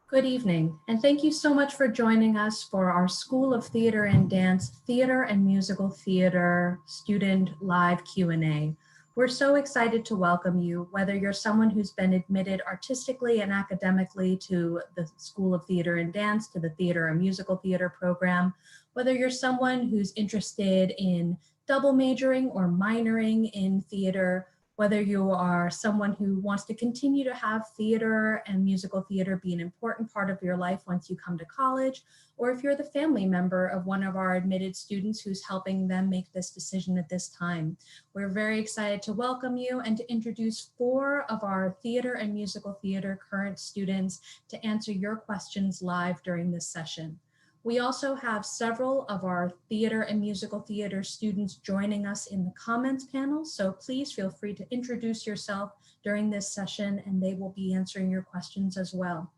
Good evening, and thank you so much for joining us for our School of Theater and Dance Theater and Musical Theater student live Q&A. We're so excited to welcome you, whether you're someone who's been admitted artistically and academically to the School of Theater and Dance, to the Theater and Musical Theater program, whether you're someone who's interested in double majoring or minoring in theater, whether you are someone who wants to continue to have theater and musical theater be an important part of your life once you come to college, or if you're the family member of one of our admitted students who's helping them make this decision at this time. We're very excited to welcome you and to introduce 4 of our theater and musical theater current students to answer your questions live during this session. We also have several of our theater and musical theater students joining us in the comments panel, so please feel free to introduce yourself during this session and they will be answering your questions as well.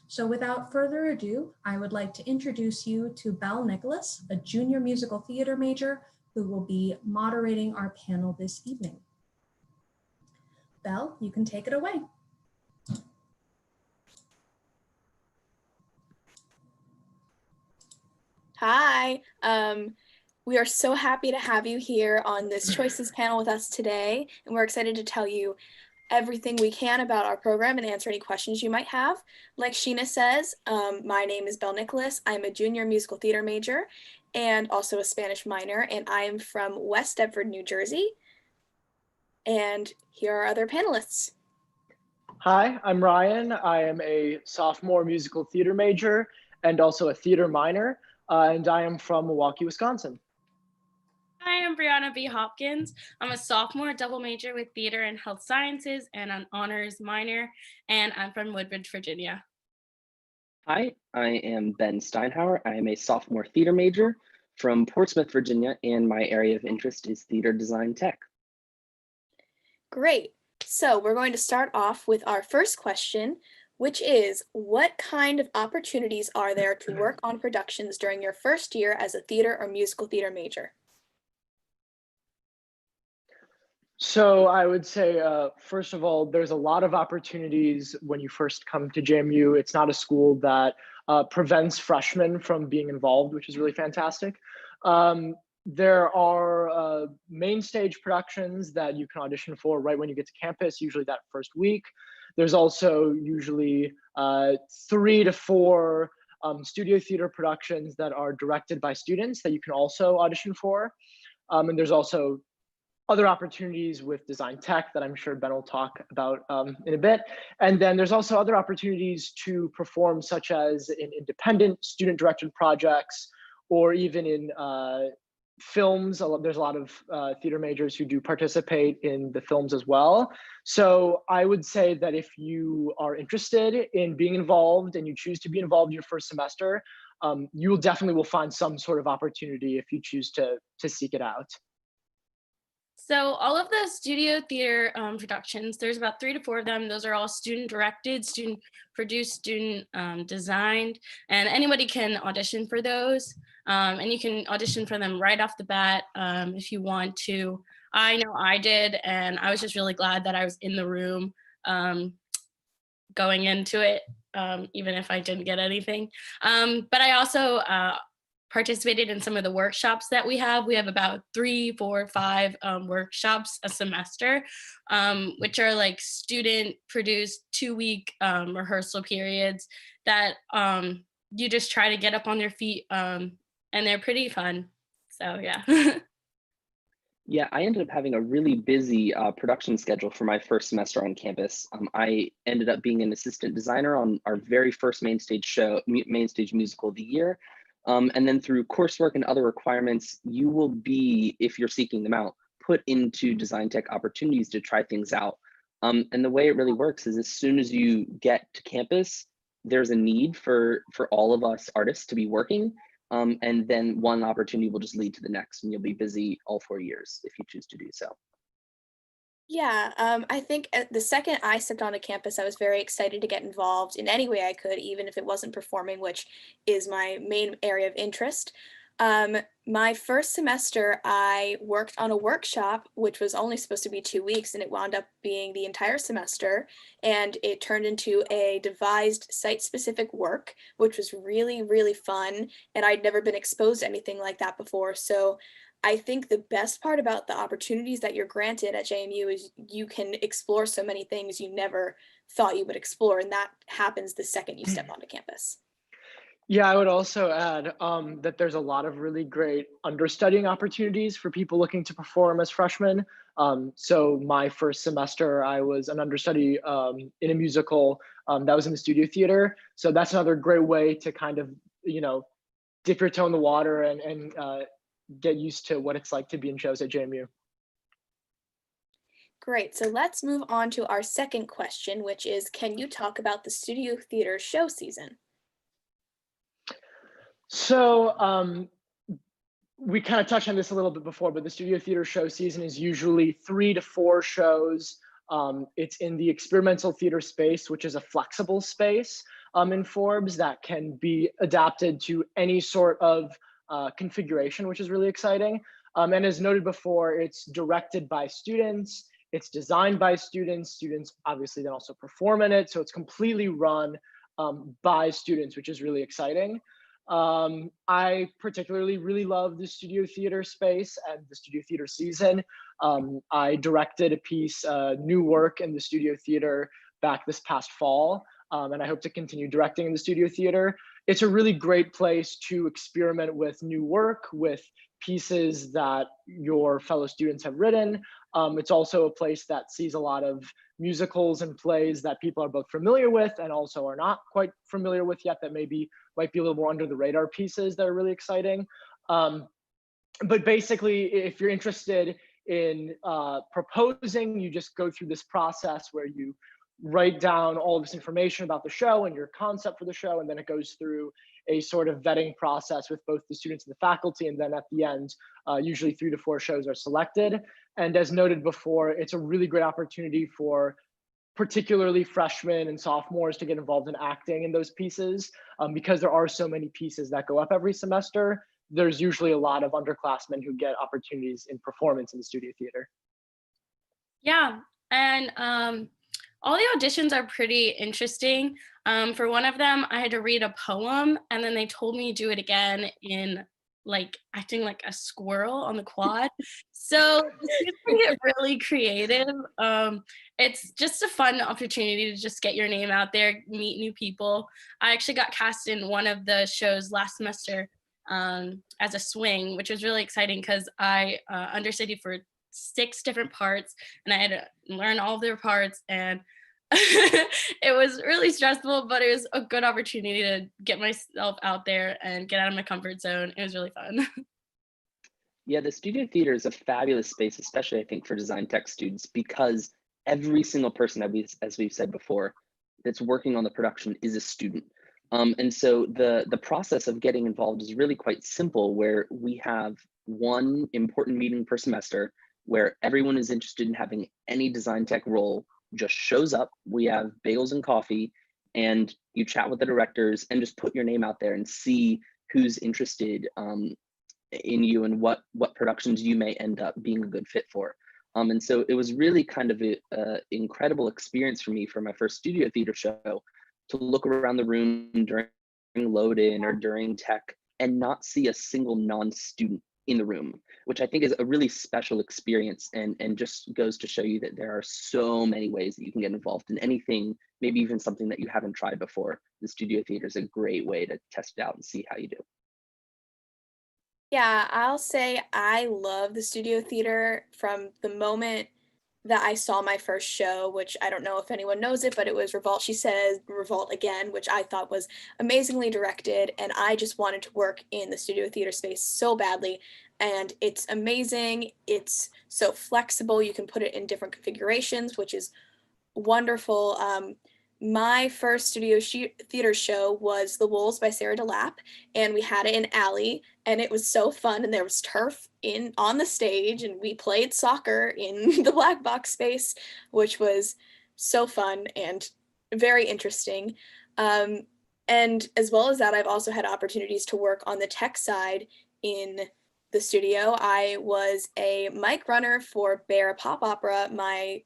So without further ado, I would like to introduce you to Belle Nicholas, a junior musical theater major who will be moderating our panel this evening. Belle, you can take it away. Hi, we are so happy to have you here on this Choices panel with us today, and we're excited to tell you everything we can about our program and answer any questions you might have. Like Sheena says, my name is Belle Nicholas. I'm a junior musical theater major and also a Spanish minor, and I am from West Deptford, New Jersey. And here are other panelists. Hi, I'm Ryan. I am a sophomore musical theater major and also a theater minor, and I am from Milwaukee, Wisconsin. Hi, I'm Brianna B. Hopkins. I'm a sophomore double major with theater and health sciences and an honors minor, and I'm from Woodbridge, Virginia. Hi, I am Ben Steinhauer. I am a sophomore theater major from Portsmouth, Virginia, and my area of interest is theater design tech. Great. So we're going to start off with our first question, which is, what kind of opportunities are there to work on productions during your first year as a theater or musical theater major? So I would say, first of all, there's a lot of opportunities when you first come to JMU. It's not a school that prevents freshmen from being involved, which is really fantastic. There are main stage productions that you can audition for right when you get to campus, usually that first week. There's also usually 3 to 4 studio theater productions that are directed by students that you can also audition for. And there's also other opportunities with design tech that I'm sure Ben will talk about in a bit. And then there's also other opportunities to perform, such as in independent student directed projects, or even in films. There's a lot of theater majors who do participate in the films as well. So I would say that if you are interested in being involved and you choose to be involved your first semester, you will definitely find some sort of opportunity if you choose to seek it out. So all of the studio theater productions, there's about 3 to 4 of them. Those are all student directed, student produced, student designed, and anybody can audition for those. And you can audition for them right off the bat if you want to. I know I did, and I was just really glad that I was in the room going into it, even if I didn't get anything. But I also participated in some of the workshops that we have. We have about 3, 4, 5 workshops a semester, which are like student produced 2-week rehearsal periods that you just try to get up on your feet, and they're pretty fun. So yeah. Yeah, I ended up having a really busy production schedule for my first semester on campus. I ended up being an assistant designer on our very first main stage musical of the year. And then through coursework and other requirements, you will be, if you're seeking them out, put into design tech opportunities to try things out. And the way it really works is as soon as you get to campus, there's a need for all of us artists to be working. And then one opportunity will just lead to the next, and you'll be busy all 4 years if you choose to do so. Yeah, I think the second I stepped onto campus, I was very excited to get involved in any way I could, even if it wasn't performing, which is my main area of interest. My first semester, I worked on a workshop, which was only supposed to be 2 weeks, and it wound up being the entire semester. And it turned into a devised site-specific work, which was really, really fun. And I'd never been exposed to anything like that before. So I think the best part about the opportunities that you're granted at JMU is you can explore so many things you never thought you would explore. And that happens the second you step onto campus. Yeah, I would also add that there's a lot of really great understudying opportunities for people looking to perform as freshmen. So my first semester, I was an understudy in a musical that was in the studio theater. So that's another great way to kind of, dip your toe in the water and get used to what it's like to be in shows at JMU. Great. So let's move on to our second question, which is, can you talk about the studio theater show season? So we kind of touched on this a little bit before, but the studio theater show season is usually 3 to 4 shows. It's in the experimental theater space, which is a flexible space in Forbes that can be adapted to any sort of configuration, which is really exciting. And as noted before, it's directed by students. It's designed by students. Students obviously then also perform in it. So it's completely run by students, which is really exciting. I particularly really love the studio theater space and the studio theater season. I directed a piece, new work in the studio theater back this past fall, and I hope to continue directing in the studio theater. It's a really great place to experiment with new work, with pieces that your fellow students have written. It's also a place that sees a lot of musicals and plays that people are both familiar with and also are not quite familiar with yet, that maybe might be a little more under the radar pieces that are really exciting. But basically, if you're interested in proposing, you just go through this process where you write down all this information about the show and your concept for the show, and then it goes through a sort of vetting process with both the students and the faculty, and then at the end, usually 3 to 4 shows are selected. And as noted before, it's a really great opportunity for particularly freshmen and sophomores to get involved in acting in those pieces. Because there are so many pieces that go up every semester, there's usually a lot of underclassmen who get opportunities in performance in the studio theater. Yeah, and all the auditions are pretty interesting. For one of them, I had to read a poem, and then they told me to do it again in like acting like a squirrel on the quad. So this can get really creative. It's just a fun opportunity to just get your name out there, meet new people. I actually got cast in one of the shows last semester as a swing, which was really exciting because I understudied for 6 different parts, and I had to learn all of their parts, and it was really stressful, but it was a good opportunity to get myself out there and get out of my comfort zone. It was really fun. Yeah, the studio theater is a fabulous space, especially I think for design tech students, because every single person that as we've said before, that's working on the production is a student. And so the process of getting involved is really quite simple, where we have one important meeting per semester where everyone is interested in having any design tech role just shows up. We have bagels and coffee, and you chat with the directors and just put your name out there and see who's interested in you and what productions you may end up being a good fit for. And so it was really kind of an incredible experience for me for my first studio theater show to look around the room during load in or during tech and not see a single non-student in the room, which I think is a really special experience, and just goes to show you that there are so many ways that you can get involved in anything, maybe even something that you haven't tried before. The studio theater is a great way to test it out and see how you do. Yeah, I'll say I love the studio theater from the moment that I saw my first show, which I don't know if anyone knows it, but it was Revolt, She Says, Revolt Again, which I thought was amazingly directed. And I just wanted to work in the studio theater space so badly. And it's amazing. It's so flexible. You can put it in different configurations, which is wonderful. My first studio theater show was The Wolves by Sarah DeLapp, and we had it in Alley, and it was so fun. And there was turf on the stage, and we played soccer in the black box space, which was so fun and very interesting. And as well as that, I've also had opportunities to work on the tech side in the studio. I was a mic runner for Bear Pop Opera my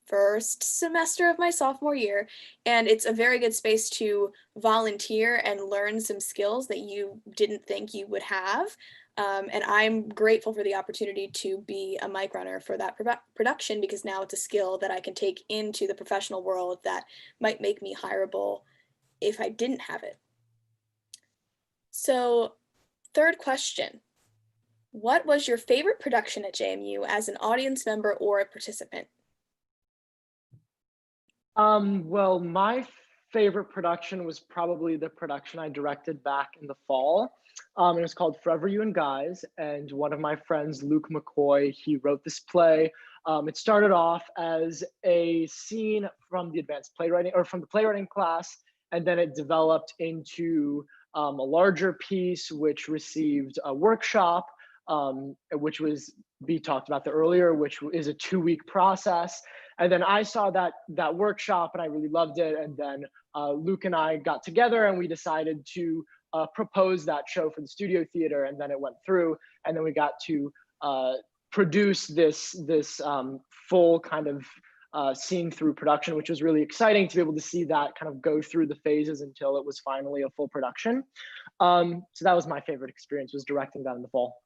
first semester of my sophomore year, and it's a very good space to volunteer and learn some skills that you didn't think you would have. And I'm grateful for the opportunity to be a mic runner for that production, because now it's a skill that I can take into the professional world that might make me hireable if I didn't have it. So, third question. What was your favorite production at JMU as an audience member or a participant? Well, my favorite production was probably the production I directed back in the fall. It was called Forever You and Guys, and one of my friends, Luke McCoy, he wrote this play. It started off as a scene from the advanced playwriting, or from the playwriting class, and then it developed into a larger piece, which received a workshop, which was we talked about the earlier, which is a 2-week process. And then I saw that workshop and I really loved it. And then Luke and I got together and we decided to propose that show for the studio theater, and then it went through, and then we got to produce this full kind of seeing through production, which was really exciting to be able to see that kind of go through the phases until it was finally a full production. So that was my favorite experience, was directing that in the fall.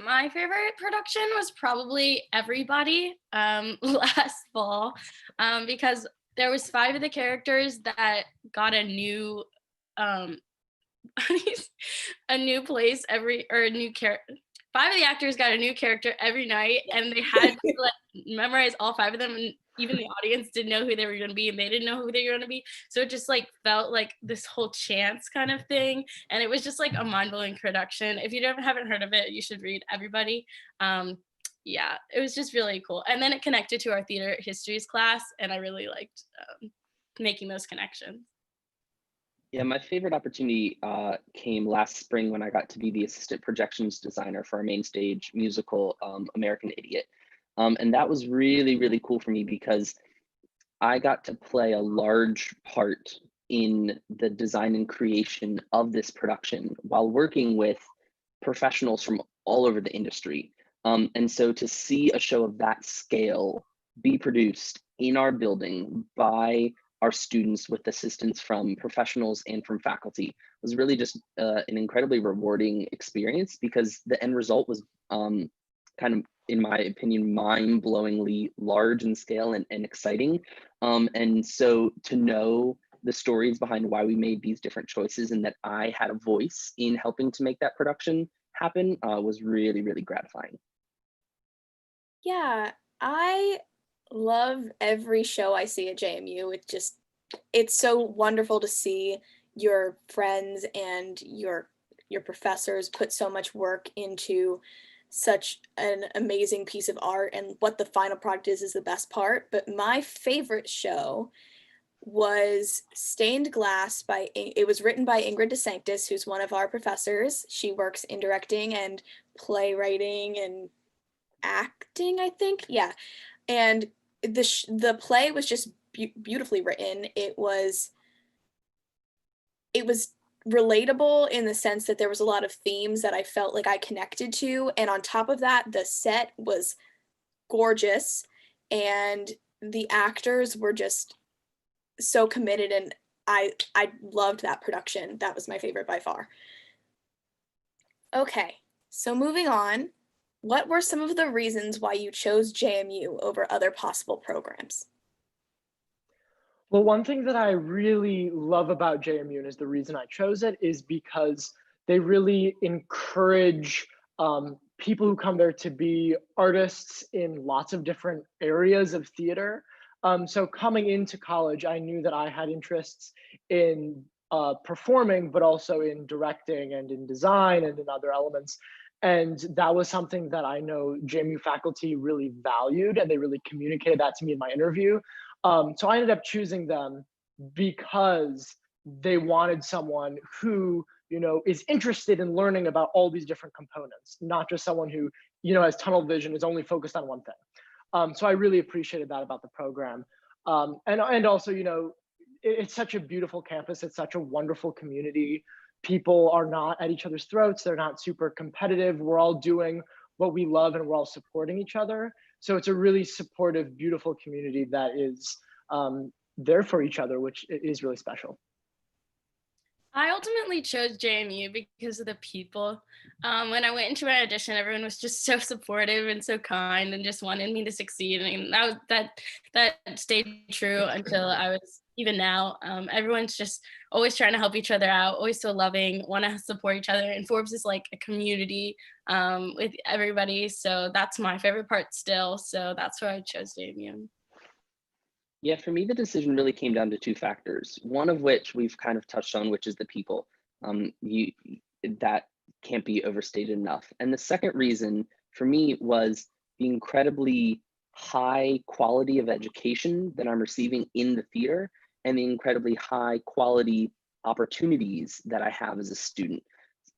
My favorite production was probably Everybody, last fall, because there was 5 of the characters that got a new, a new place or a new character. 5 of the actors got a new character every night, and they had to like memorize all 5 of them, and even the audience didn't know who they were going to be, and they didn't know who they were going to be. So it just like felt like this whole chance kind of thing, and it was just like a mind-blowing production. If you haven't heard of it, you should read Everybody. Yeah, it was just really cool, and then it connected to our theater histories class, and I really liked making those connections. Yeah, my favorite opportunity came last spring when I got to be the assistant projections designer for our main stage musical, American Idiot. And that was really, really cool for me because I got to play a large part in the design and creation of this production while working with professionals from all over the industry. And so to see a show of that scale be produced in our building by our students with assistance from professionals and from faculty was really just an incredibly rewarding experience, because the end result was kind of, in my opinion, mind-blowingly large in scale and exciting. And so to know the stories behind why we made these different choices and that I had a voice in helping to make that production happen was really, really gratifying. Yeah, I love every show I see at JMU. It's so wonderful to see your friends and your professors put so much work into such an amazing piece of art, and what the final product is the best part. But my favorite show was Stained Glass it was written by Ingrid DeSanctis, who's one of our professors. She works in directing and playwriting and acting, I think. Yeah. And the play was just beautifully written. It was relatable in the sense that there was a lot of themes that I felt like I connected to, and on top of that, the set was gorgeous and the actors were just so committed, and I loved that production. That was my favorite by far. Okay, so moving on, what were some of the reasons why you chose JMU over other possible programs? Well, one thing that I really love about JMU, and is the reason I chose it, is because they really encourage people who come there to be artists in lots of different areas of theater. So coming into college, I knew that I had interests in performing, but also in directing and in design and in other elements. And that was something that I know JMU faculty really valued, and they really communicated that to me in my interview. So I ended up choosing them because they wanted someone who, is interested in learning about all these different components, not just someone who, has tunnel vision, is only focused on one thing. So I really appreciated that about the program. And also, it's such a beautiful campus. It's such a wonderful community. people are not at each other's throats. They're not super competitive. We're all doing what we love and we're all supporting each other. So it's a really supportive, beautiful community that is there for each other, which is really special. I ultimately chose JMU because of the people. When I went into my audition, everyone was just so supportive and so kind and just wanted me to succeed. And that stayed true until I was even now. Everyone's just always trying to help each other out, always so loving, want to support each other. And Forbes is like a community with everybody. So that's my favorite part still. So that's why I chose JMU. Yeah, for me, the decision really came down to two factors. One of which we've kind of touched on, which is the people. That can't be overstated enough. And the second reason for me was the incredibly high quality of education that I'm receiving in the theater and the incredibly high quality opportunities that I have as a student.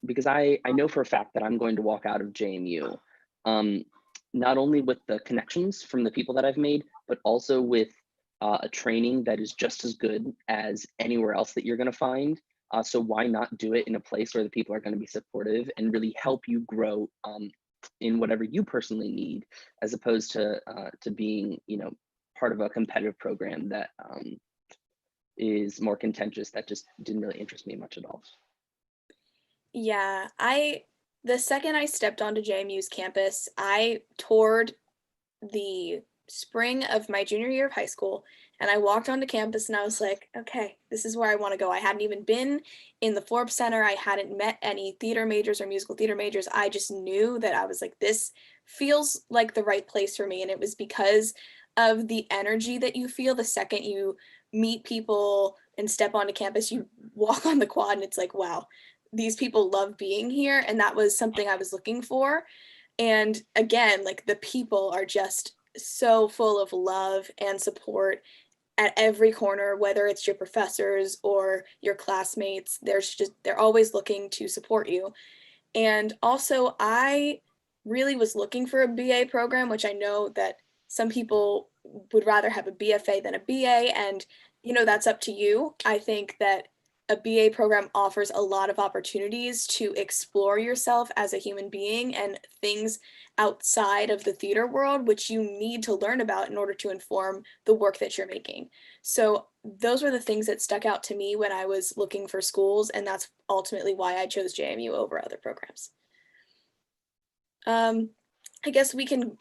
Because I know for a fact that I'm going to walk out of JMU, not only with the connections from the people that I've made, but also with a training that is just as good as anywhere else that you're going to find. So why not do it in a place where the people are going to be supportive and really help you grow in whatever you personally need, as opposed to being, part of a competitive program that is more contentious, that just didn't really interest me much at all. Yeah, the second I stepped onto JMU's campus, I toured the spring of my junior year of high school, and I walked onto campus and I was like, okay, this is where I want to go. I hadn't even been in the Forbes Center. I hadn't met any theater majors or musical theater majors. I just knew that I was like, this feels like the right place for me. And it was because of the energy that you feel the second you meet people and step onto campus. You walk on the quad and it's like, wow, these people love being here. And that was something I was looking for. And again, like the people are just so full of love and support at every corner, whether it's your professors or your classmates. They're always looking to support you. And also, I really was looking for a BA program, which I know that some people would rather have a BFA than a BA, and that's up to you. I think that a BA program offers a lot of opportunities to explore yourself as a human being and things outside of the theater world, which you need to learn about in order to inform the work that you're making. So those were the things that stuck out to me when I was looking for schools, and that's ultimately why I chose JMU over other programs. I guess we can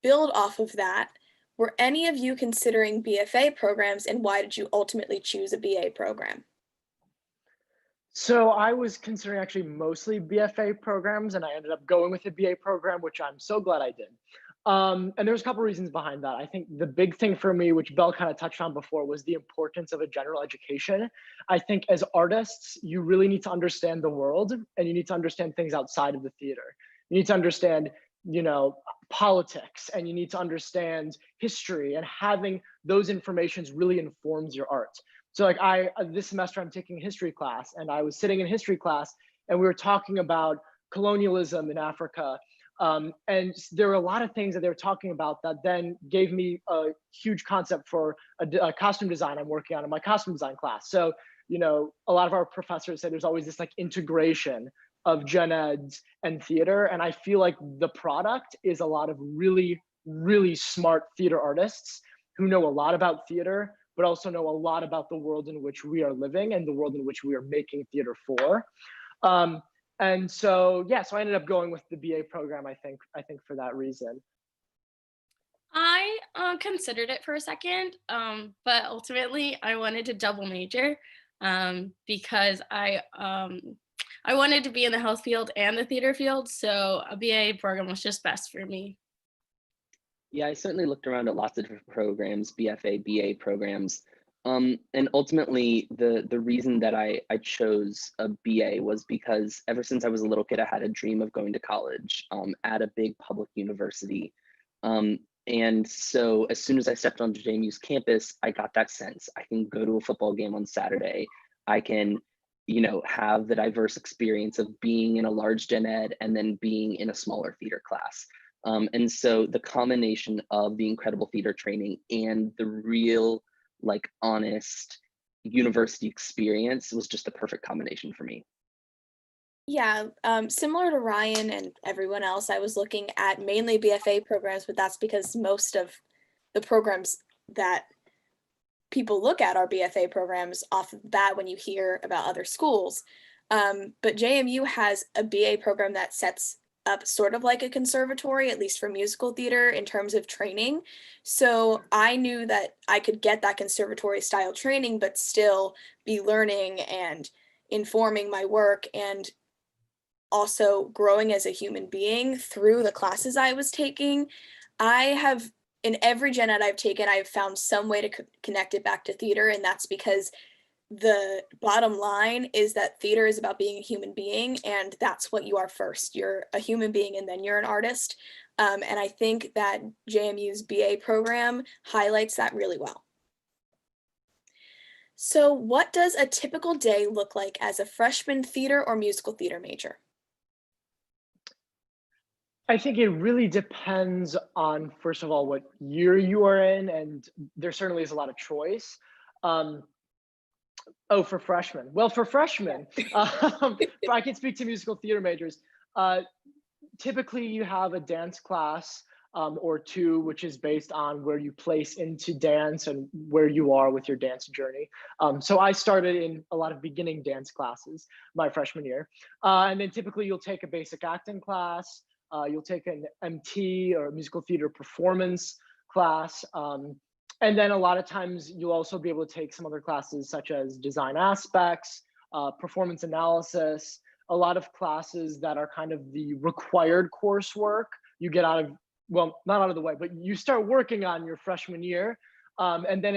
build off of that. Were any of you considering BFA programs, and why did you ultimately choose a BA program? So I was considering actually mostly BFA programs, and I ended up going with a BA program, which I'm so glad I did. And there's a couple reasons behind that. I think the big thing for me, which Belle kind of touched on before, was the importance of a general education. I think as artists, you really need to understand the world, and you need to understand things outside of the theater. You need to understand, politics, and you need to understand history, and having those informations really informs your art. So like this semester I'm taking a history class, and I was sitting in history class and we were talking about colonialism in Africa. And there were a lot of things that they were talking about that then gave me a huge concept for a costume design I'm working on in my costume design class. So, a lot of our professors say there's always this like integration of gen eds and theater. And I feel like the product is a lot of really, really smart theater artists who know a lot about theater, but also know a lot about the world in which we are living and the world in which we are making theater for. And so, yeah, so I ended up going with the BA program, I think for that reason. I considered it for a second, but ultimately I wanted to double major because I wanted to be in the health field and the theater field, so a BA program was just best for me. Yeah, I certainly looked around at lots of different programs, BFA, BA programs. And ultimately, the reason that I chose a BA was because ever since I was a little kid, I had a dream of going to college at a big public university. And so as soon as I stepped onto JMU's campus, I got that sense. I can go to a football game on Saturday. I can, have the diverse experience of being in a large gen ed and then being in a smaller theater class. And so the combination of the incredible theater training and the real, honest university experience was just the perfect combination for me. Yeah, similar to Ryan and everyone else, I was looking at mainly BFA programs, but that's because most of the programs that people look at are BFA programs off of that when you hear about other schools. But JMU has a BA program that sets up sort of like a conservatory, at least for musical theater in terms of training. So I knew that I could get that conservatory style training, but still be learning and informing my work and also growing as a human being through the classes I was taking. I have, in every gen ed I've taken, I've found some way to connect it back to theater. And that's because the bottom line is that theater is about being a human being. And that's what you are first. You're a human being and then you're an artist. And I think that JMU's BA program highlights that really well. So what does a typical day look like as a freshman theater or musical theater major? I think it really depends on, first of all, what year you are in, and there certainly is a lot of choice. For freshmen. Well, for freshmen, I can speak to musical theater majors. Typically, you have a dance class or two, which is based on where you place into dance and where you are with your dance journey. So I started in a lot of beginning dance classes my freshman year. And then typically you'll take a basic acting class, you'll take an MT or a musical theater performance class. And then a lot of times you'll also be able to take some other classes such as design aspects, performance analysis, a lot of classes that are kind of the required coursework you get out of, well, not out of the way, but you start working on your freshman year. And then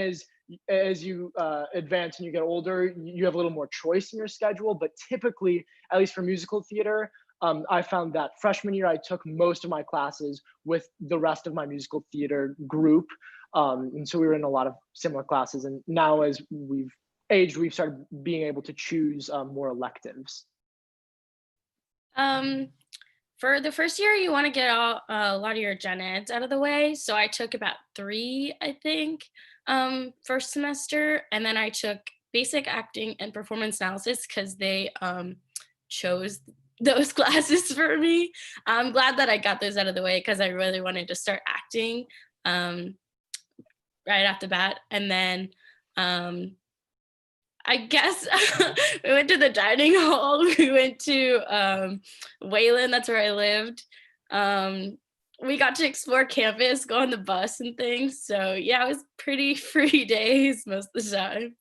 as you advance and you get older, you have a little more choice in your schedule. But typically, at least for musical theater, I found that freshman year, I took most of my classes with the rest of my musical theater group. And so we were in a lot of similar classes. And now as we've aged, we've started being able to choose more electives. For the first year, you want to get a lot of your gen eds out of the way. So I took about 3, I think, first semester. And then I took basic acting and performance analysis because they chose those classes for me. I'm glad that I got those out of the way because I really wanted to start acting right off the bat. And then I guess we went to the dining hall. We went to Wayland, that's where I lived. We got to explore campus, go on the bus and things. So yeah, it was pretty free days most of the time.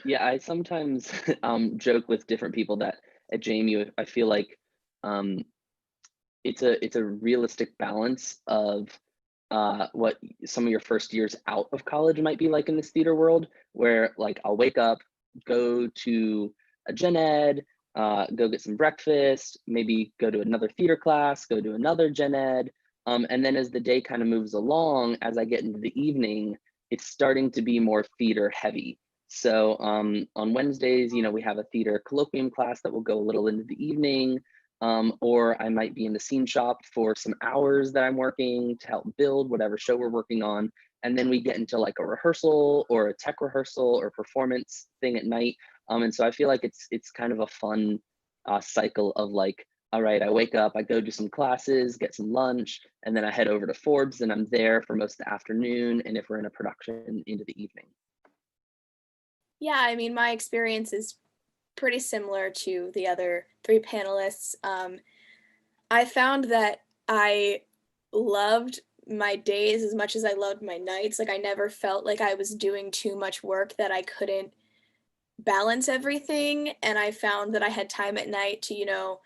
Yeah, I sometimes joke with different people that at JMU, I feel like it's a realistic balance of what some of your first years out of college might be like in this theater world, where like I'll wake up, go to a gen ed, go get some breakfast, maybe go to another theater class, go to another gen ed. And then as the day kind of moves along, as I get into the evening, it's starting to be more theater heavy. So on Wednesdays, we have a theater colloquium class that will go a little into the evening. Or I might be in the scene shop for some hours that I'm working to help build whatever show we're working on. And then we get into like a rehearsal or a tech rehearsal or performance thing at night. And so I feel like it's kind of a fun cycle of like, all right, I wake up, I go do some classes, get some lunch, and then I head over to Forbes and I'm there for most of the afternoon. And if we're in a production, into the evening. Yeah, I mean, my experience is pretty similar to the other 3 panelists. I found that I loved my days as much as I loved my nights. Like I never felt like I was doing too much work that I couldn't balance everything. And I found that I had time at night to,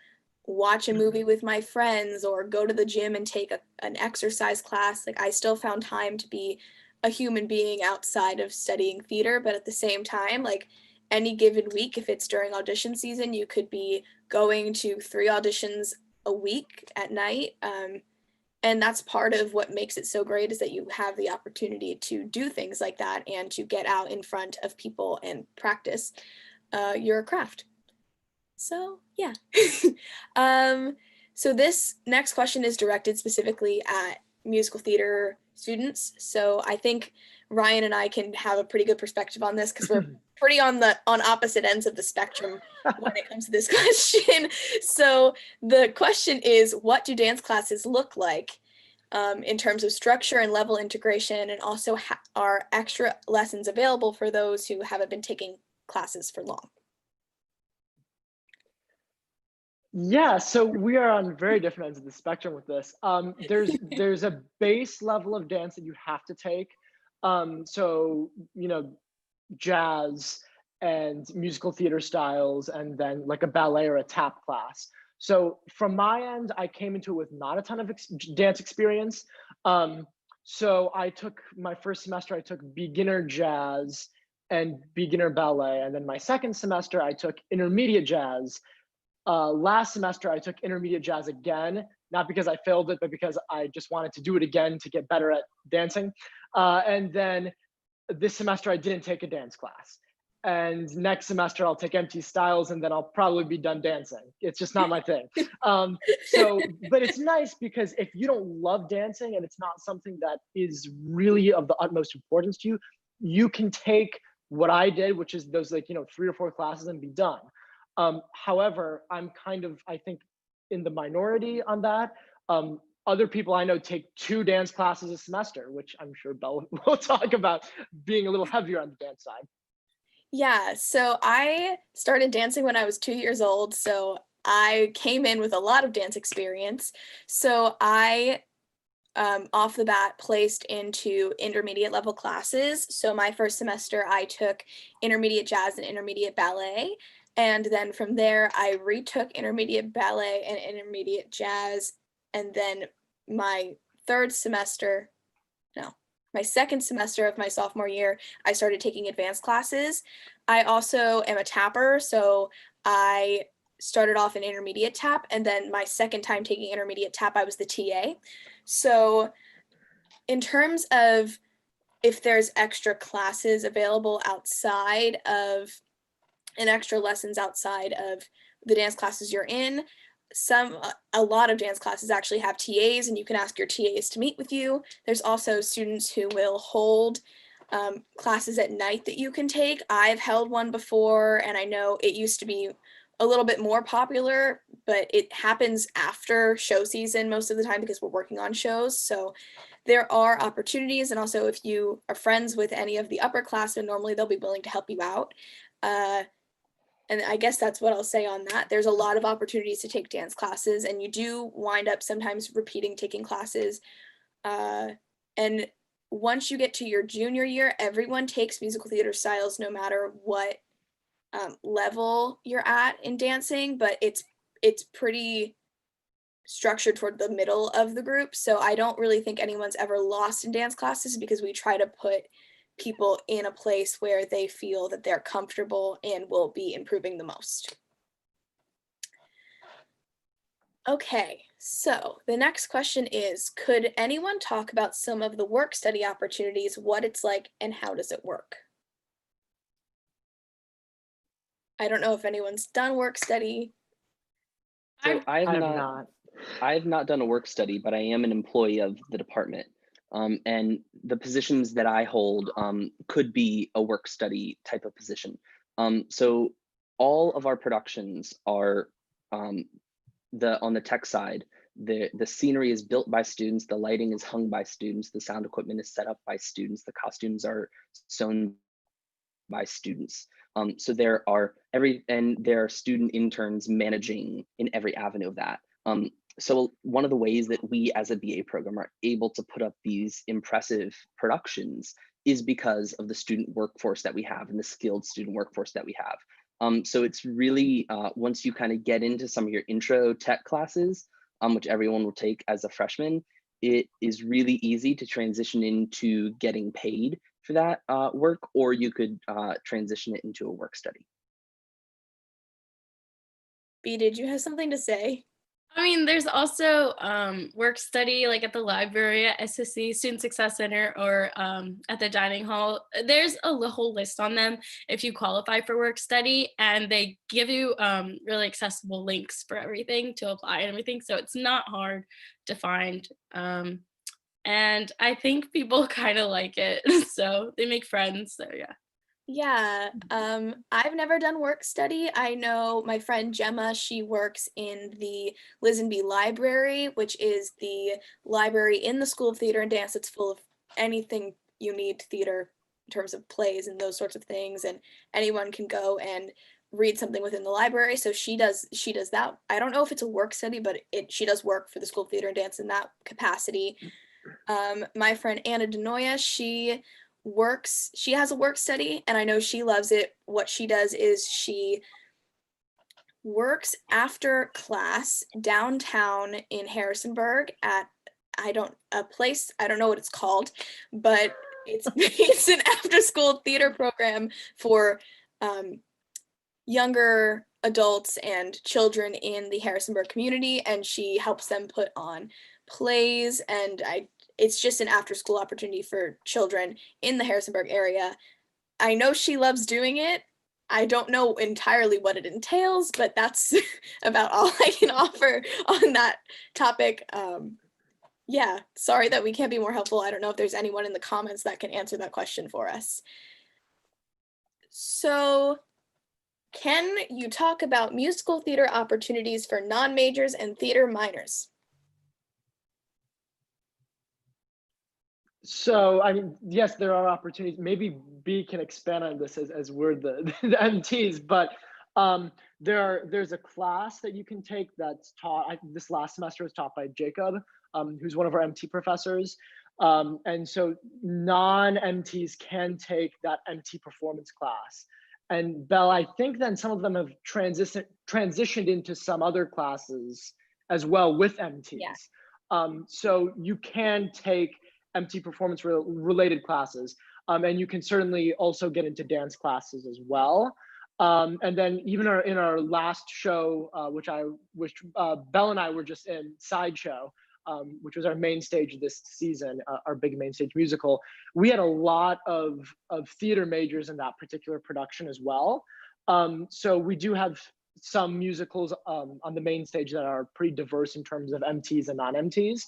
watch a movie with my friends or go to the gym and take an exercise class. Like I still found time to be a human being outside of studying theater, but at the same time, like any given week, if it's during audition season, you could be going to 3 auditions a week at night. And that's part of what makes it so great is that you have the opportunity to do things like that and to get out in front of people and practice your craft. So yeah. So this next question is directed specifically at musical theater students. So I think Ryan and I can have a pretty good perspective on this because we're pretty on opposite ends of the spectrum when it comes to this question. So the question is, what do dance classes look like in terms of structure and level integration, and also are extra lessons available for those who haven't been taking classes for long? Yeah, so we are on very different ends of the spectrum with this. There's a base level of dance that you have to take. So jazz and musical theater styles, and then like a ballet or a tap class. So from my end, I came into it with not a ton of dance experience. So I took my first semester, I took beginner jazz and beginner ballet, and then my second semester, I took intermediate jazz. Last semester, I took intermediate jazz again, not because I failed it, but because I just wanted to do it again to get better at dancing. And then this semester, I didn't take a dance class. And next semester, I'll take MT Styles, and then I'll probably be done dancing. It's just not my thing. But it's nice because if you don't love dancing and it's not something that is really of the utmost importance to you, you can take what I did, which is those 3 or 4 classes and be done. However, I'm kind of, I think, in the minority on that. Other people I know take 2 dance classes a semester, which I'm sure Bella will talk about being a little heavier on the dance side. Yeah, so I started dancing when I was 2 years old, so I came in with a lot of dance experience. So I off the bat placed into intermediate level classes. So my first semester I took intermediate jazz and intermediate ballet. And then from there I retook intermediate ballet and intermediate jazz. And then my second semester of my sophomore year, I started taking advanced classes. I also am a tapper, so I started off in intermediate tap, and then my second time taking intermediate tap, I was the TA. So in terms of if there's extra classes available outside of and extra lessons outside of the dance classes you're in, a lot of dance classes actually have TAs, and you can ask your TAs to meet with you. There's also students who will hold classes at night that you can take. I've held one before, and I know it used to be a little bit more popular, but it happens after show season most of the time because we're working on shows. So there are opportunities, and also if you are friends with any of the upperclassmen, normally they'll be willing to help you out. And I guess that's what I'll say on that. There's a lot of opportunities to take dance classes, and you do wind up sometimes repeating taking classes. And once you get to your junior year, everyone takes musical theater styles no matter what level you're at in dancing, but it's pretty structured toward the middle of the group. So I don't really think anyone's ever lost in dance classes because we try to put people in a place where they feel that they're comfortable and will be improving the most. Okay, so the next question is, could anyone talk about some of the work study opportunities, what it's like, and how does it work? I don't know if anyone's done work study. So I I have have not. not. I have not done a work study, but I am an employee of the department. And the positions that I hold could be a work study type of position. So all of our productions are on the tech side. The scenery is built by students, the lighting is hung by students, the sound equipment is set up by students, the costumes are sewn by students. So there are student interns managing in every avenue of that. So one of the ways that we as a BA program are able to put up these impressive productions is because of the student workforce that we have and the skilled student workforce that we have. So it's really, once you kind of get into some of your intro tech classes, which everyone will take as a freshman, it is really easy to transition into getting paid for that work, or you could transition it into a work study. B, did you have something to say? I mean, there's also work study like at the library, at SSC, Student Success Center, or at the dining hall. There's a whole list on them if you qualify for work study, and they give you really accessible links for everything to apply and everything. So it's not hard to find. And and I think people kind of like it. So they make friends. So yeah. Yeah, I've never done work study. I know my friend Gemma, she works in the Lisenby Library, which is the library in the School of Theater and Dance. It's full of anything you need theater in terms of plays and those sorts of things, and anyone can go and read something within the library. So she does that. I don't know if it's a work study, but she does work for the School of Theater and Dance in that capacity. My friend Anna Denoya, she has a work study, and I know she loves it. What she does is she works after class downtown in Harrisonburg at a place, I don't know what it's called, but it's an after school theater program for younger adults and children in the Harrisonburg community, and she helps them put on plays, and it's just an after school opportunity for children in the Harrisonburg area. I know she loves doing it. I don't know entirely what it entails, but that's about all I can offer on that topic. Yeah, sorry that we can't be more helpful. I don't know if there's anyone in the comments that can answer that question for us. So, can you talk about musical theater opportunities for non-majors and theater minors? So, I mean, yes, there are opportunities. Maybe B can expand on this as we're the MTs, but there's a class that you can take that's taught. This last semester was taught by Jacob, who's one of our MT professors. And so non-MTs can take that MT performance class. And Belle, I think then some of them have transitioned into some other classes as well with MTs. Yeah. So you can take MT performance related classes, and you can certainly also get into dance classes as well. And then even in our last show, which Belle and I were just in, Sideshow, which was our main stage this season, our big main stage musical, we had a lot of theater majors in that particular production as well. So we do have some musicals on the main stage that are pretty diverse in terms of MTs and non-MTs.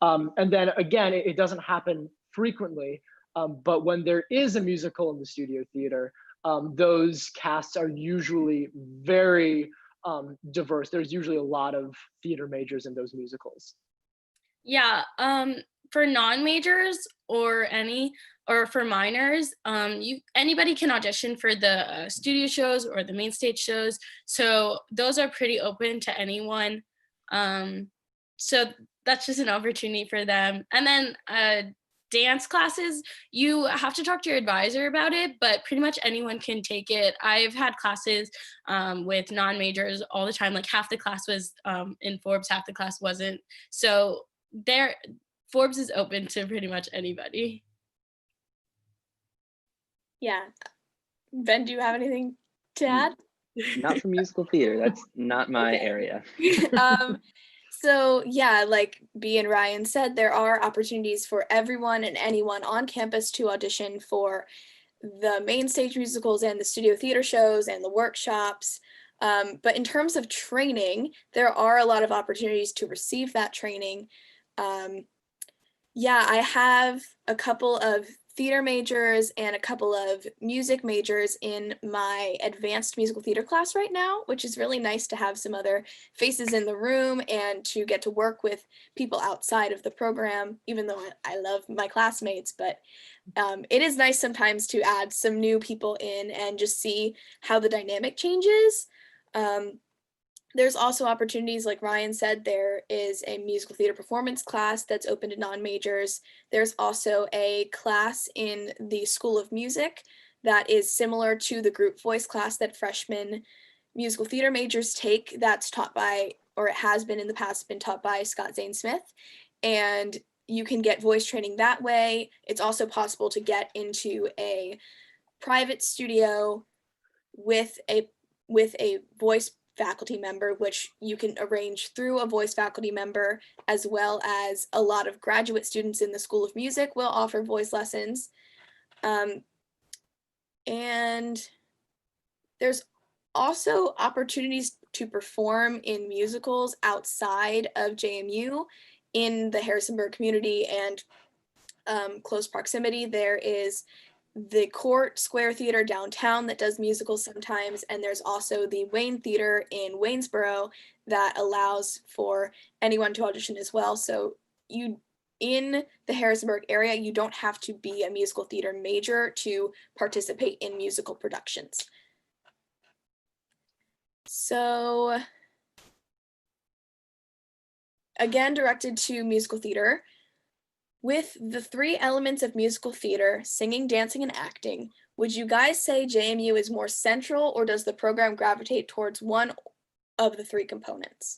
And then again, it doesn't happen frequently, but when there is a musical in the studio theater, those casts are usually very diverse. There's usually a lot of theater majors in those musicals. Yeah, for non-majors or for minors, anybody can audition for the studio shows or the main stage shows. So those are pretty open to anyone. So that's just an opportunity for them. And then dance classes, you have to talk to your advisor about it, but pretty much anyone can take it. I've had classes with non-majors all the time. Like half the class was in Forbes, half the class wasn't. So Forbes is open to pretty much anybody. Yeah. Ben, do you have anything to add? Not for musical theater. That's not my area. So yeah, like B and Ryan said, there are opportunities for everyone and anyone on campus to audition for the main stage musicals and the studio theater shows and the workshops. But in terms of training, there are a lot of opportunities to receive that training. Yeah, I have a couple of theater majors and a couple of music majors in my advanced musical theater class right now, which is really nice to have some other faces in the room and to get to work with people outside of the program, even though I love my classmates. But it is nice sometimes to add some new people in and just see how the dynamic changes. There's also opportunities, like Ryan said, there is a musical theater performance class that's open to non-majors. There's also a class in the School of Music that is similar to the group voice class that freshman musical theater majors take, that's taught by, or it has been in the past, been taught by Scott Zane Smith. And you can get voice training that way. It's also possible to get into a private studio with a voice faculty member, which you can arrange through a voice faculty member, as well as a lot of graduate students in the School of Music will offer voice lessons. And there's also opportunities to perform in musicals outside of JMU in the Harrisonburg community and close proximity. There is the Court Square Theater downtown that does musicals sometimes, and there's also the Wayne Theater in Waynesboro that allows for anyone to audition as well. So you, in the Harrisonburg area, you don't have to be a musical theater major to participate in musical productions. So again, directed to musical theater. With the 3 elements of musical theater, singing, dancing, and acting, would you guys say JMU is more central, or does the program gravitate towards one of the 3 components?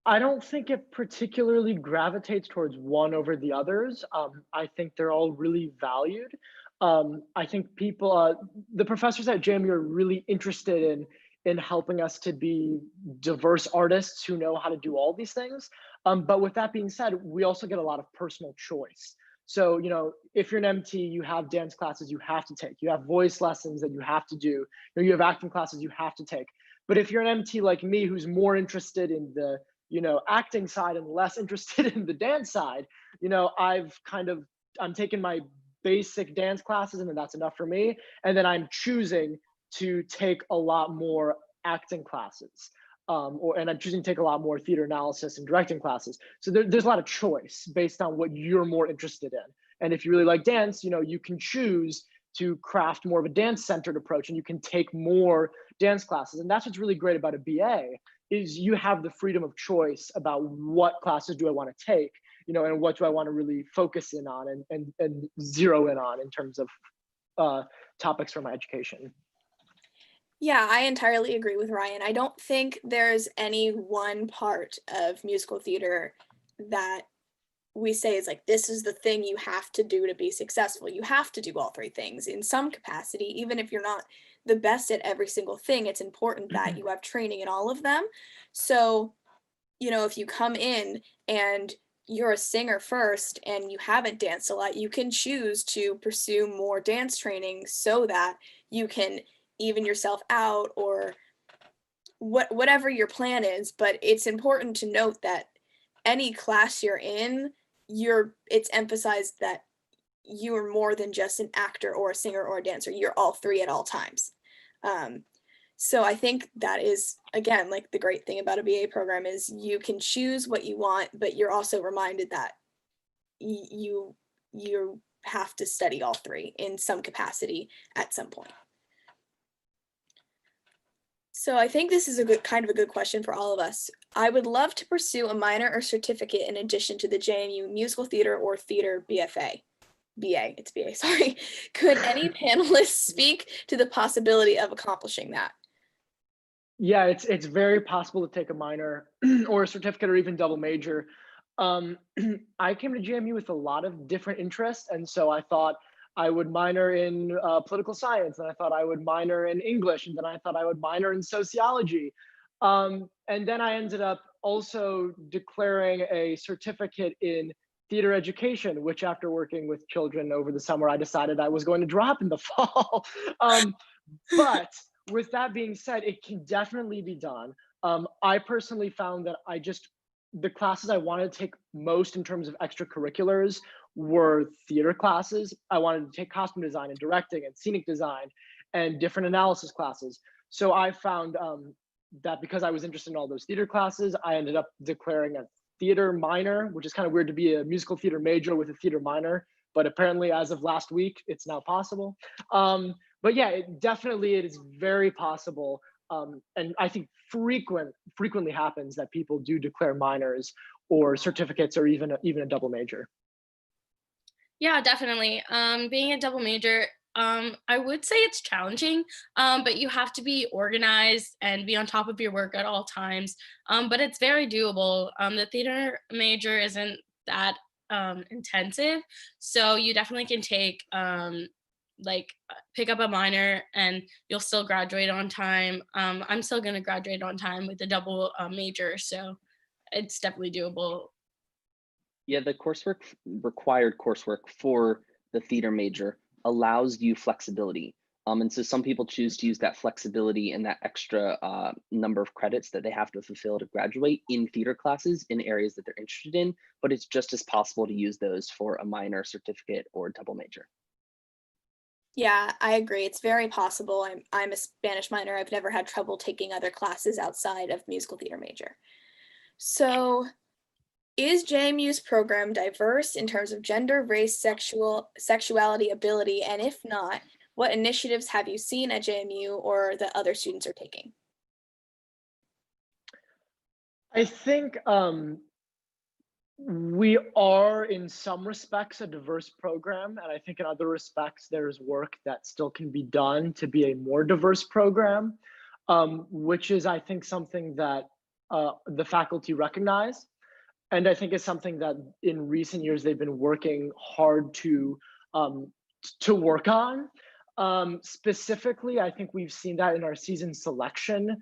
I don't think it particularly gravitates towards one over the others. I think they're all really valued. I think people, the professors at JMU are really interested in helping us to be diverse artists who know how to do all these things. But with that being said, we also get a lot of personal choice. So, you know, if you're an MT, you have dance classes you have to take. You have voice lessons that you have to do. You know, you have acting classes you have to take. But if you're an MT like me, who's more interested in the, you know, acting side and less interested in the dance side, you know, I'm taking my basic dance classes and then that's enough for me. And then I'm choosing to take a lot more acting classes. And I'm choosing to take a lot more theater analysis and directing classes. So there's a lot of choice based on what you're more interested in. And if you really like dance, you know, you can choose to craft more of a dance-centered approach, and you can take more dance classes. And that's what's really great about a BA, is you have the freedom of choice about what classes do I want to take, you know, and what do I want to really focus in on and zero in on in terms of topics for my education. Yeah, I entirely agree with Ryan. I don't think there's any one part of musical theater that we say is like, this is the thing you have to do to be successful. You have to do all 3 things in some capacity. Even if you're not the best at every single thing, it's important that you have training in all of them. So, you know, if you come in and you're a singer first and you haven't danced a lot, you can choose to pursue more dance training so that you can even yourself out, or whatever your plan is. But it's important to note that any class you're in, it's emphasized that you are more than just an actor or a singer or a dancer. You're all 3 at all times. So I think that is, again, like the great thing about a BA program is you can choose what you want, but you're also reminded that you have to study all 3 in some capacity at some point. So I think this is a good question for all of us. I would love to pursue a minor or certificate in addition to the JMU musical theater or theater BFA. It's BA, sorry. Could any panelists speak to the possibility of accomplishing that? Yeah, it's very possible to take a minor or a certificate or even double major. I came to JMU with a lot of different interests, and so I thought I would minor in political science, and I thought I would minor in English, and then I thought I would minor in sociology. And then I ended up also declaring a certificate in theater education, which after working with children over the summer, I decided I was going to drop in the fall. But with that being said, it can definitely be done. I personally found that the classes I wanted to take most in terms of extracurriculars were theater classes. I wanted to take costume design and directing and scenic design and different analysis classes. So I found that because I was interested in all those theater classes, I ended up declaring a theater minor, which is kind of weird to be a musical theater major with a theater minor, but apparently as of last week, it's now possible. But yeah, it is very possible. And I think frequently happens that people do declare minors or certificates or even a double major. Yeah, definitely. Being a double major, I would say it's challenging, but you have to be organized and be on top of your work at all times. But it's very doable. The theater major isn't that intensive, so you definitely can take pick up a minor and you'll still graduate on time. I'm still going to graduate on time with a double major, so it's definitely doable. Yeah, the required coursework for the theater major allows you flexibility. And so some people choose to use that flexibility and that extra number of credits that they have to fulfill to graduate in theater classes in areas that they're interested in, but it's just as possible to use those for a minor, certificate, or double major. Yeah, I agree. It's very possible. I'm a Spanish minor. I've never had trouble taking other classes outside of musical theater major. So, is JMU's program diverse in terms of gender, race, sexuality, ability, and if not, what initiatives have you seen at JMU or that other students are taking? I think we are in some respects a diverse program, and I think in other respects there's work that still can be done to be a more diverse program, which is, I think, something that the faculty recognize. And I think it's something that in recent years they've been working hard to work on. Specifically, I think we've seen that in our season selection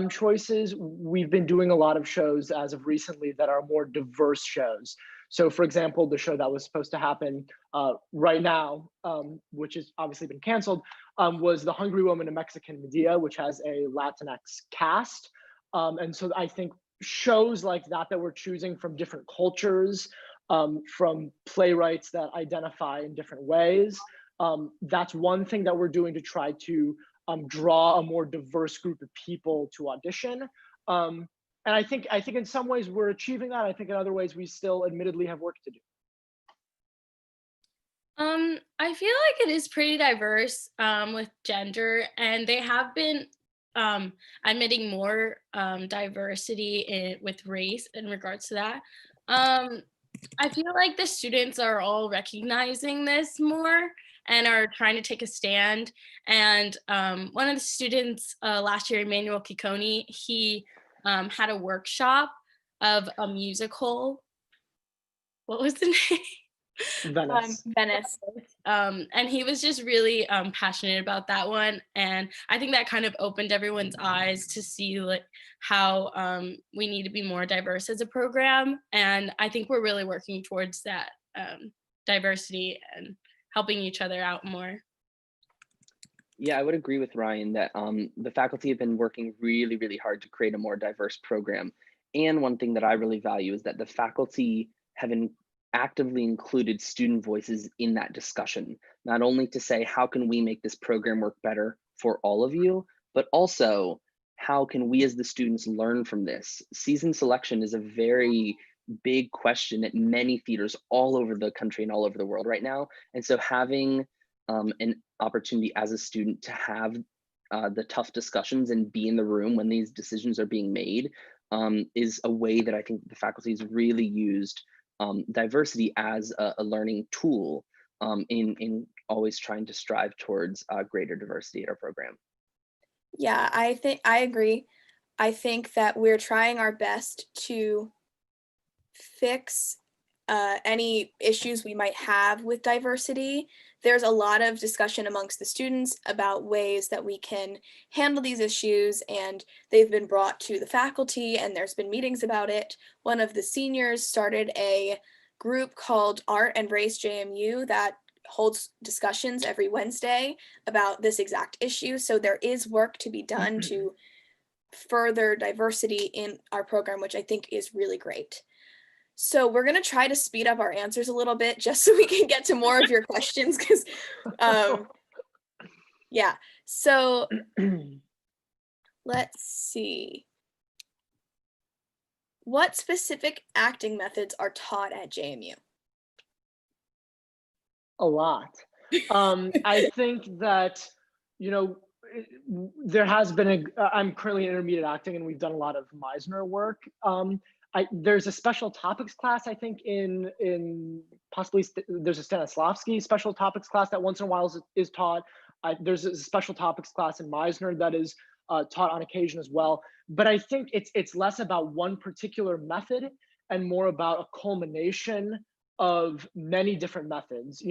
choices. We've been doing a lot of shows as of recently that are more diverse shows. So for example, the show that was supposed to happen right now, which has obviously been canceled, was The Hungry Woman in Mexican Medea, which has a Latinx cast. And so I think shows like that we're choosing from different cultures, from playwrights that identify in different ways. That's one thing that we're doing to try to draw a more diverse group of people to audition. And I think in some ways we're achieving that. I think in other ways we still admittedly have work to do. I feel like it is pretty diverse with gender, and they have been admitting more diversity with race in regards to that. I feel like the students are all recognizing this more and are trying to take a stand. And one of the students last year, Emmanuel Kikoni, he had a workshop of a musical. What was the name? Venice. Venice. And he was just really passionate about that one, and I think that kind of opened everyone's eyes to see like how we need to be more diverse as a program, and I think we're really working towards that diversity and helping each other out more. Yeah, I would agree with Ryan that the faculty have been working really, really hard to create a more diverse program. And one thing that I really value is that the faculty have actively included student voices in that discussion, not only to say, how can we make this program work better for all of you, but also how can we as the students learn from this? Season selection is a very big question at many theaters all over the country and all over the world right now. And so having an opportunity as a student to have the tough discussions and be in the room when these decisions are being made is a way that I think the faculty has really used diversity as a learning tool in always trying to strive towards greater diversity at our program. Yeah, I agree. I think that we're trying our best to fix any issues we might have with diversity. There's a lot of discussion amongst the students about ways that we can handle these issues, and they've been brought to the faculty and there's been meetings about it. One of the seniors started a group called Art and Race JMU that holds discussions every Wednesday about this exact issue. So there is work to be done to further diversity in our program, which I think is really great. So we're going to try to speed up our answers a little bit just so we can get to more of your questions because, yeah. So let's see. What specific acting methods are taught at JMU? A lot. I think that, there has been I'm currently in intermediate acting and we've done a lot of Meisner work. There's a special topics class, I think, in possibly there's a Stanislavski special topics class that once in a while is taught. There's a special topics class in Meisner that is taught on occasion as well. But I think it's less about one particular method and more about a culmination of many different methods.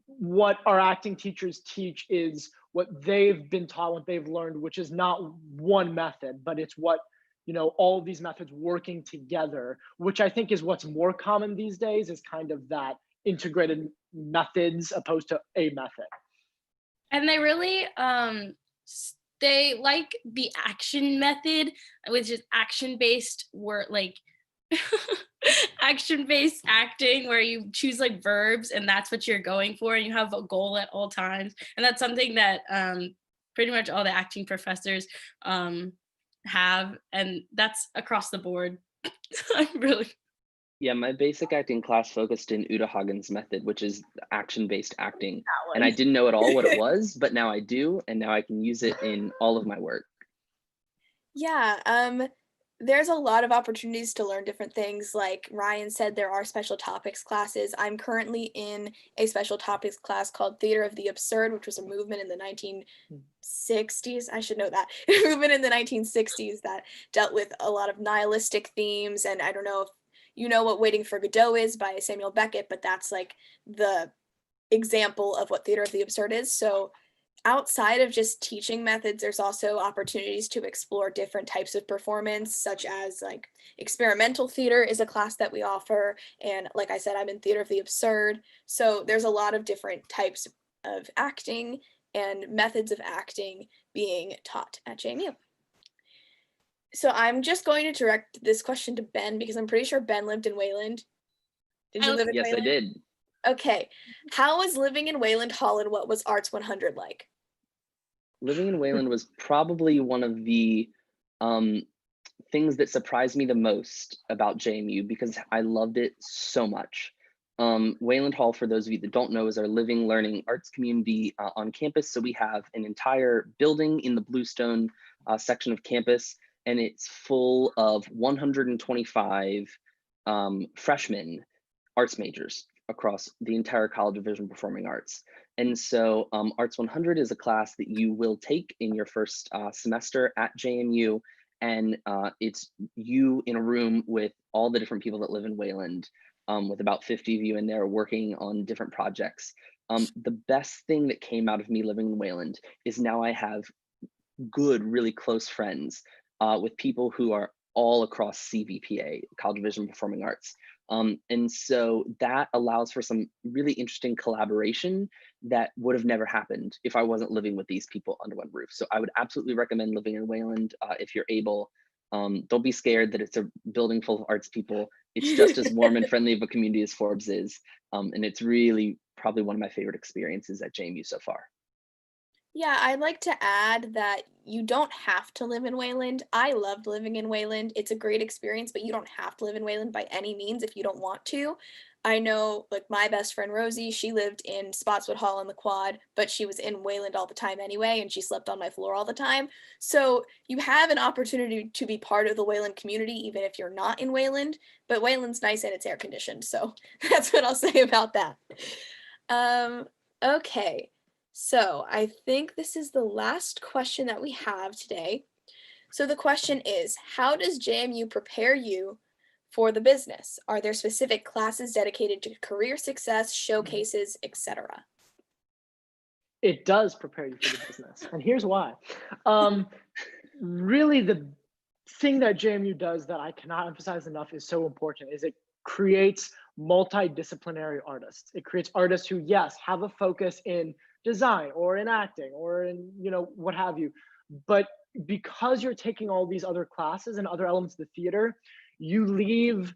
What our acting teachers teach is what they've been taught, what they've learned, which is not one method, but it's what all of these methods working together, which I think is what's more common these days, is kind of that integrated methods opposed to a method. And they really they like the action method, which is action-based work, like action-based acting, where you choose like verbs and that's what you're going for, and you have a goal at all times. And that's something that pretty much all the acting professors have, and that's across the board. I'm really Yeah, my basic acting class focused in Uta Hagen's method, which is action-based acting. That And I one. didn't know at all what it was, but now I do, and now I can use it in all of my work. Yeah, there's a lot of opportunities to learn different things. Like Ryan said, there are special topics classes. I'm currently in a special topics class called Theater of the Absurd, which was a movement in the 1960s. I should know that. A movement in the 1960s that dealt with a lot of nihilistic themes. And I don't know if you know what Waiting for Godot is by Samuel Beckett, but that's like the example of what Theater of the Absurd is. So outside of just teaching methods, there's also opportunities to explore different types of performance, such as like experimental theater is a class that we offer. And like I said, I'm in Theater of the Absurd. So there's a lot of different types of acting and methods of acting being taught at JMU. So I'm just going to direct this question to Ben because I'm pretty sure Ben lived in Wayland. Did you live in Yes, I Wayland? did. Okay. How was living in Wayland Hall and what was Arts 100 like? Living in Wayland was probably one of the things that surprised me the most about JMU because I loved it so much. Wayland Hall, for those of you that don't know, is our living, learning arts community on campus. So we have an entire building in the Bluestone section of campus, and it's full of 125 freshmen arts majors across the entire College of Visual and Performing Arts. And so Arts 100 is a class that you will take in your first semester at JMU. And it's you in a room with all the different people that live in Wayland, with about 50 of you in there working on different projects. The best thing that came out of me living in Wayland is now I have good, really close friends with people who are all across CVPA, College of Visual and Performing Arts. And so that allows for some really interesting collaboration that would have never happened if I wasn't living with these people under one roof. So I would absolutely recommend living in Wayland if you're able. Don't be scared that it's a building full of arts people. It's just as warm and friendly of a community as Forbes is. And it's really probably one of my favorite experiences at JMU so far. Yeah, I'd like to add that you don't have to live in Wayland. I loved living in Wayland. It's a great experience, but you don't have to live in Wayland by any means if you don't want to. I know, like my best friend Rosie, she lived in Spotswood Hall in the Quad, but she was in Wayland all the time anyway, and she slept on my floor all the time. So you have an opportunity to be part of the Wayland community, even if you're not in Wayland. But Wayland's nice and it's air conditioned, so that's what I'll say about that. Okay. So I think this is the last question that we have today. So the question is, how does JMU prepare you for the business? Are there specific classes dedicated to career success, showcases, etc.? It does prepare you for the business, and here's why. Really, the thing that JMU does that I cannot emphasize enough is so important is it creates multidisciplinary artists. It creates artists who, yes, have a focus in design or in acting or in, what have you. But because you're taking all these other classes and other elements of the theater, you leave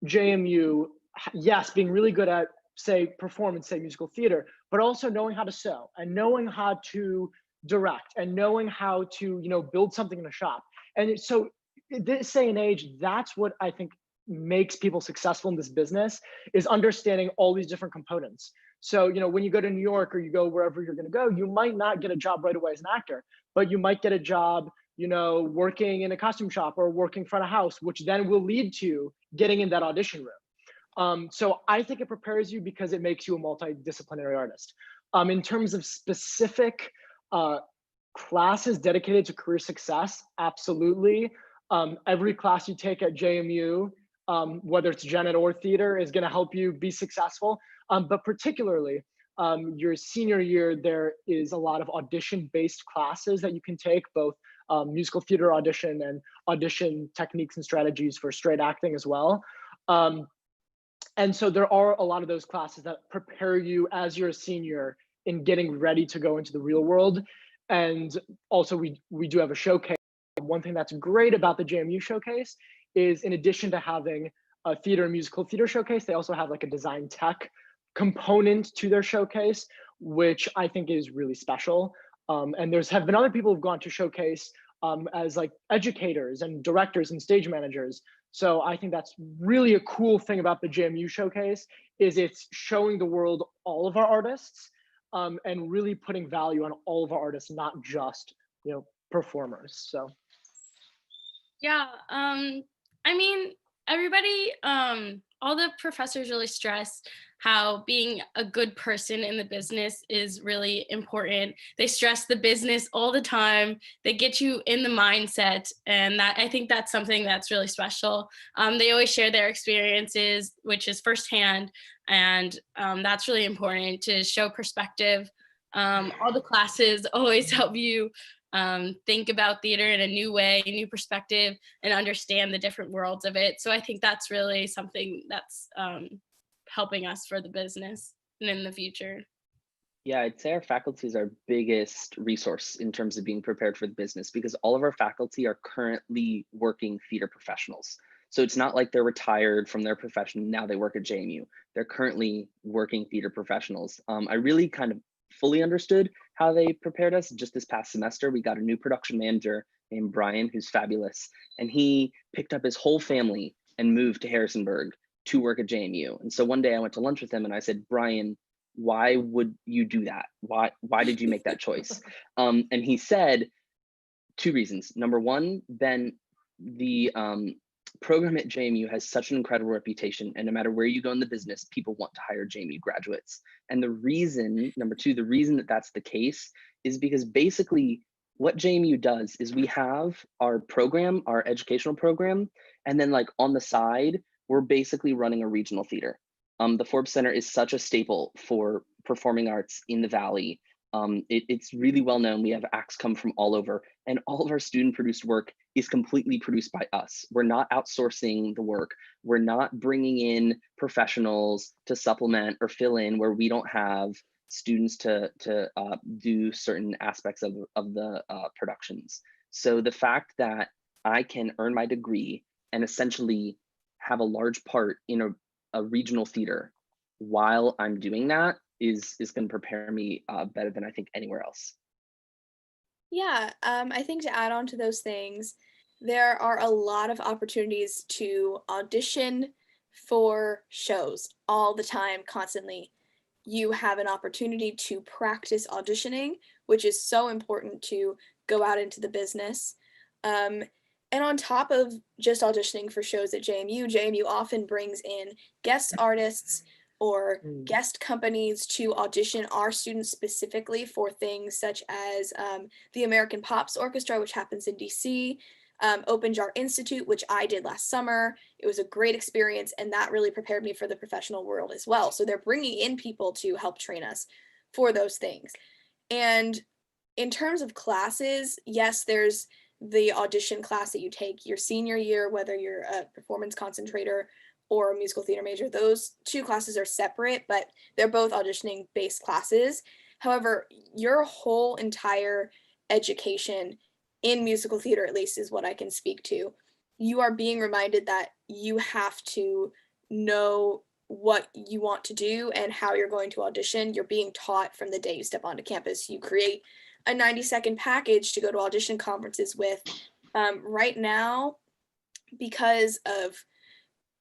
JMU, yes, being really good at, say, performance, say musical theater, but also knowing how to sew and knowing how to direct and knowing how to, build something in a shop. And so this day and age, that's what I think makes people successful in this business is understanding all these different components. So, when you go to New York or you go wherever you're going to go, you might not get a job right away as an actor, but you might get a job, working in a costume shop or working front of house, which then will lead to getting in that audition room. So I think it prepares you because it makes you a multidisciplinary artist. In terms of specific classes dedicated to career success, absolutely. Every class you take at JMU, whether it's gen ed or theater, is going to help you be successful. But particularly your senior year, there is a lot of audition-based classes that you can take, both musical theater audition and audition techniques and strategies for straight acting as well. And so there are a lot of those classes that prepare you as you're a senior in getting ready to go into the real world. And also we do have a showcase. One thing that's great about the JMU showcase is, in addition to having a theater and musical theater showcase, they also have like a design tech component to their showcase, which I think is really special. And have been other people who've gone to showcase as like educators and directors and stage managers. So I think that's really a cool thing about the JMU showcase, is it's showing the world all of our artists, and really putting value on all of our artists, not just, performers. So. Yeah, I mean, everybody, all the professors really stress how being a good person in the business is really important. They stress the business all the time. They get you in the mindset, and that, I think that's something that's really special. They always share their experiences, which is firsthand, and that's really important to show perspective. All the classes always help you think about theater in a new way, a new perspective, and understand the different worlds of it. So I think that's really something that's helping us for the business and in the future. Yeah, I'd say our faculty is our biggest resource in terms of being prepared for the business, because all of our faculty are currently working theater professionals. So it's not like they're retired from their profession, now they work at JMU. They're currently working theater professionals. I really kind of fully understood how they prepared us. Just this past semester, we got a new production manager named Brian, who's fabulous. And he picked up his whole family and moved to Harrisonburg to work at JMU. And so one day I went to lunch with him and I said, Brian, why would you do that? Why did you make that choice? And he said 2 reasons. Number one, Ben, the program at JMU has such an incredible reputation, and no matter where you go in the business, people want to hire JMU graduates. And the reason, number two, the reason that that's the case is because basically what JMU does is we have our program, our educational program, and then like on the side, we're basically running a regional theater. The Forbes Center is such a staple for performing arts in the Valley. It's really well known. We have acts come from all over, and all of our student produced work is completely produced by us. We're not outsourcing the work. We're not bringing in professionals to supplement or fill in where we don't have students to do certain aspects of the productions. So the fact that I can earn my degree and essentially have a large part in a regional theater while I'm doing that is going to prepare me better than I think anywhere else. Yeah, I think to add on to those things, there are a lot of opportunities to audition for shows all the time, constantly. You have an opportunity to practice auditioning, which is so important to go out into the business. And on top of just auditioning for shows at JMU, JMU often brings in guest artists or guest companies to audition our students specifically for things such as the American Pops Orchestra, which happens in DC, Open Jar Institute, which I did last summer. It was a great experience, and that really prepared me for the professional world as well. So they're bringing in people to help train us for those things. And in terms of classes, yes, there's the audition class that you take your senior year, whether you're a performance concentrator or a musical theater major. Those 2 classes are separate, but they're both auditioning based classes. However, your whole entire education in musical theater, at least is what I can speak to, you are being reminded that you have to know what you want to do and how you're going to audition. You're being taught from the day you step onto campus. You create a 90-second package to go to audition conferences with. Right now, because of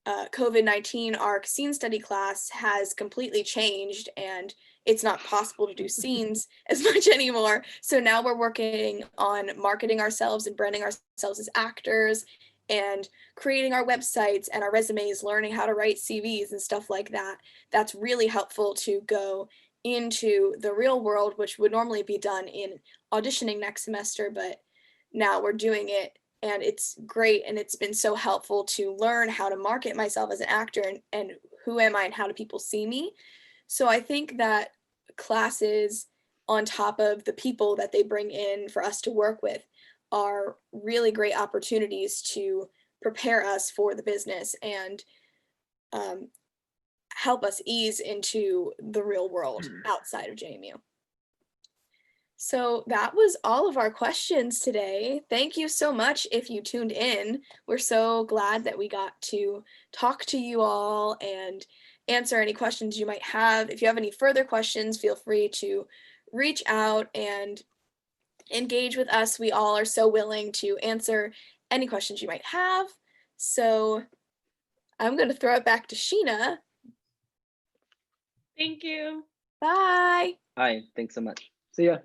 COVID-19, our scene study class has completely changed, and it's not possible to do scenes as much anymore. So now we're working on marketing ourselves and branding ourselves as actors and creating our websites and our resumes, learning how to write CVs and stuff like that. That's really helpful to go into the real world, which would normally be done in auditioning next semester, but now we're doing it, and it's great. And it's been so helpful to learn how to market myself as an actor and who am I and how do people see me. So I think that classes, on top of the people that they bring in for us to work with, are really great opportunities to prepare us for the business and help us ease into the real world outside of JMU. So that was all of our questions today. Thank you so much if you tuned in. We're so glad that we got to talk to you all and answer any questions you might have. If you have any further questions, feel free to reach out and engage with us. We all are so willing to answer any questions you might have. So I'm going to throw it back to Sheena. Thank you. Bye. Hi, thanks so much. See ya.